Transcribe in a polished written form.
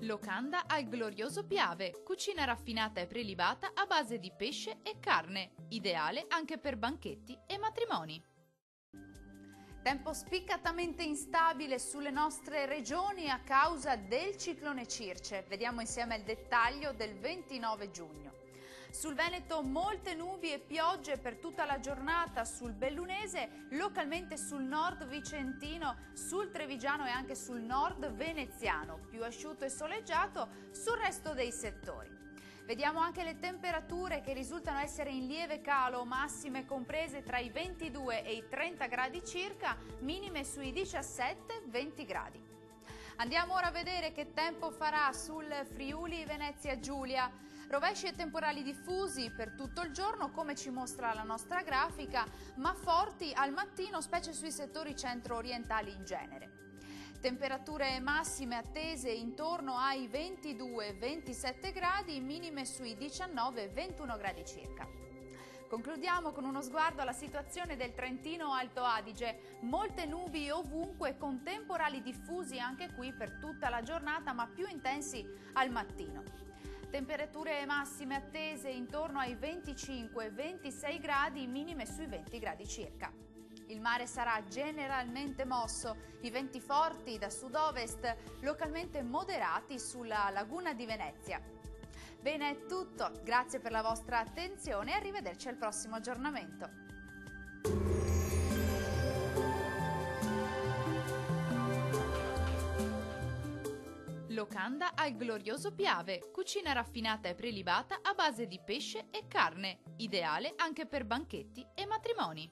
Locanda al glorioso Piave, cucina raffinata e prelibata a base di pesce e carne, ideale anche per banchetti e matrimoni. Tempo spiccatamente instabile sulle nostre regioni a causa del ciclone Circe. Vediamo insieme il dettaglio del 29 giugno. Sul Veneto molte nubi e piogge per tutta la giornata, sul Bellunese, localmente sul nord vicentino, sul Trevigiano e anche sul nord veneziano, più asciutto e soleggiato sul resto dei settori. Vediamo anche le temperature che risultano essere in lieve calo, massime comprese tra i 22 e i 30 gradi circa, minime sui 17-20 gradi. Andiamo ora a vedere che tempo farà sul Friuli Venezia Giulia. Rovesci e temporali diffusi per tutto il giorno, come ci mostra la nostra grafica, ma forti al mattino, specie sui settori centro-orientali in genere. Temperature massime attese intorno ai 22-27 gradi, minime sui 19-21 gradi circa. Concludiamo con uno sguardo alla situazione del Trentino Alto Adige. Molte nubi ovunque con temporali diffusi anche qui per tutta la giornata, ma più intensi al mattino. Temperature massime attese intorno ai 25-26 gradi, minime sui 20 gradi circa. Il mare sarà generalmente mosso, i venti forti da sud-ovest, localmente moderati sulla laguna di Venezia. Bene, è tutto. Grazie per la vostra attenzione e arrivederci al prossimo aggiornamento. Locanda al glorioso Piave, cucina raffinata e prelibata a base di pesce e carne, ideale anche per banchetti e matrimoni.